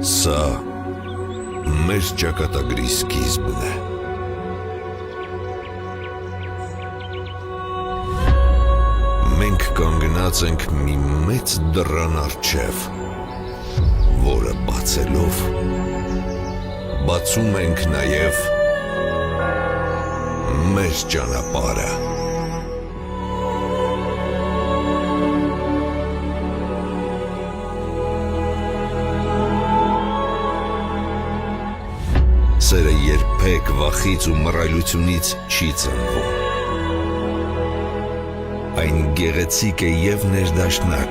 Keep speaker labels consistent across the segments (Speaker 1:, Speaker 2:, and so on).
Speaker 1: Սա մեր ճակատագրի սկիզբն է։ Մենք կանգնած ենք մի մեծ դռան առջև, որը բացելով բացում ենք նաև մեր ճանապարհը։ Սերը երբեք վախից ու մռայլությունից չի ծնվում։ Այն գեղեցիկ է և ներդաշնակ։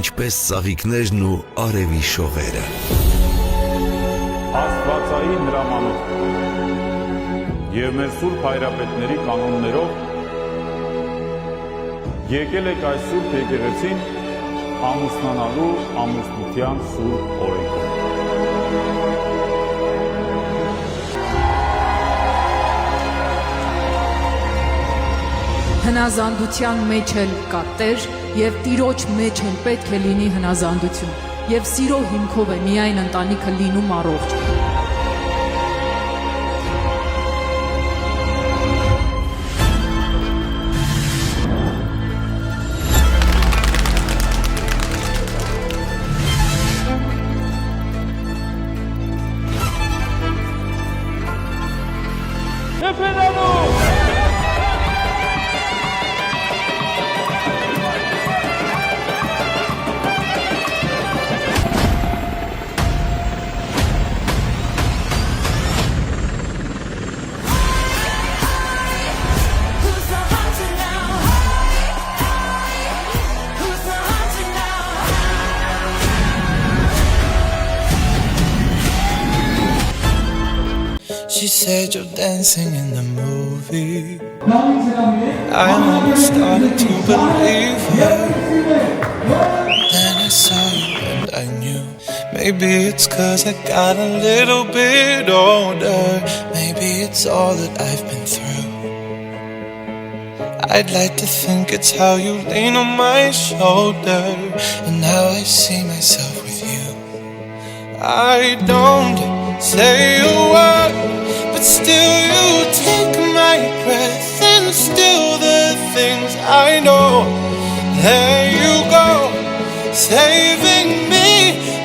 Speaker 1: Ինչպես ծաղիկներն ու արևի շողերը։
Speaker 2: Աստվածային հրամանով և մեր սուրբ հայրապետների կանոններով եկել եք այս սուրբ եկեղեցին ամուսնանալու ամուսնության սուրբ օրենքով։
Speaker 3: Հնազանդության մեջ էլ կա Տեր, և Տիրոջ մեջ էլ պետք է լինի հնազանդություն, և սիրո հիմքով է միայն ընտանիքը լինում առողջ։
Speaker 4: She said you're dancing in the movie. I almost started to believe her. Then I saw you and I knew. Maybe it's 'cause I got a little bit older. Maybe it's all that I've been through. I'd like to think it's how you lean on my shoulder. And now I see myself with you. I don't say a word, but still you take my breath. And still the things I know, there you go, saving me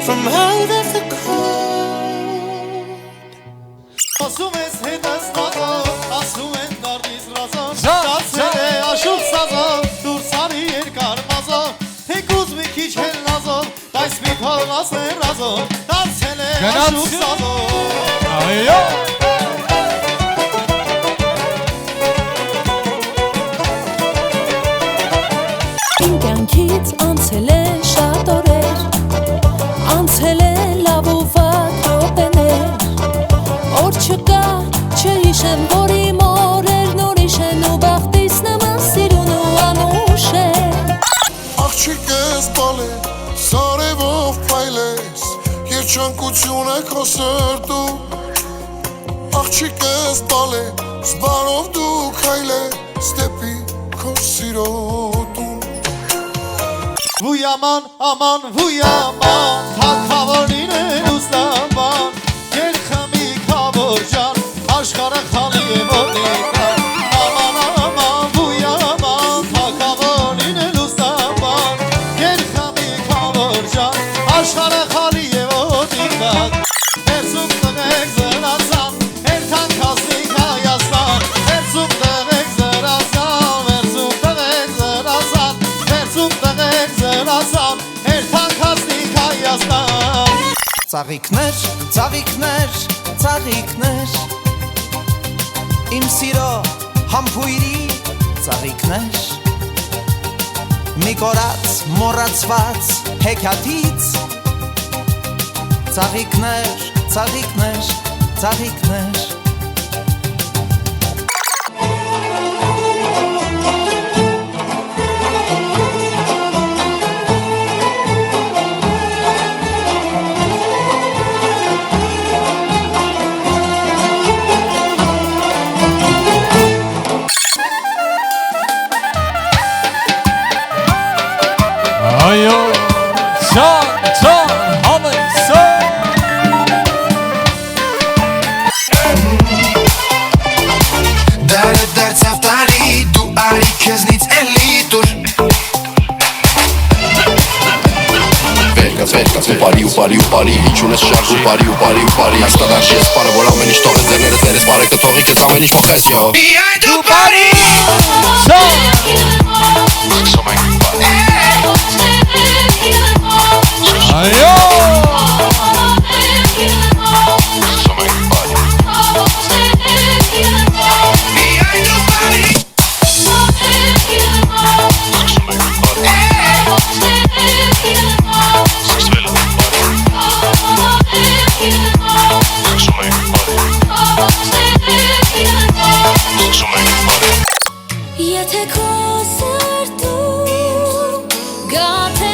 Speaker 4: from out of the cold.
Speaker 5: Ասում ես հետս նազով, ասում են դարդիս ռազով, դարձել է աշուղ սազով, դուրս արի երկար մազով, թեկուզ մի քիչ էլ նազով, բայց մի փողնաս է ռազով, դարձել է աշուղ սազով։ Այո!
Speaker 6: Իմ կյանքից անցել է շատ օրեր, անցել է լավ ու վատ րոպեներ, օր չկա, չհիշեմ, որ իմ օրերն ուրիշ են ու բախտիս նման սիրուն ու անուշ են։
Speaker 7: Աղջիկես բալ է, սարևով փայլ ես, երջանկություն է քո սրտում։ Աղջիկես բալ է, զբարով դու քայլ ես, դեպի քո սիրոտում։
Speaker 5: Վույաման, աման, վույաման, թագավորին է ուստաբան, երխմի քավոր ջան, աշխարը խալի է ոտիկան, աման, աման, վույաման, թագավորին է ուստաբան, երխմի քավոր ջան, աշխարը խալի է ոտիկան, ներսում տղեք զրացան, երթան կասնիկ Հայաստան, ներսում տղեք զրացան, ներսում տղեք զրացան, ներսում տղեք զրացան, երթան կասնիկ Հայաստան։
Speaker 4: Ծաղիկներ, ծաղիկներ, ծաղիկներ, իմ սիրո համբույրի ծաղիկներ, մի կորած, մոռացված հեքիաթից, ծաղիկներ, ծաղիկներ, ծաղիկներ։
Speaker 8: Այո, Ջան, համեսա
Speaker 4: Դարը դարձավ տարի, դու արի քեզնից էլի դուր
Speaker 9: Վերկաց պարի, ինչ ունես շարժ ու պարի Հաստատար ես պարը, որ ամեն ինչ թողես ձերներս ներես պարեք թողի կեզ ամեն ինչ փոխես յո
Speaker 4: Behind the party
Speaker 8: Այո
Speaker 6: Եթե քո սրտում գաթե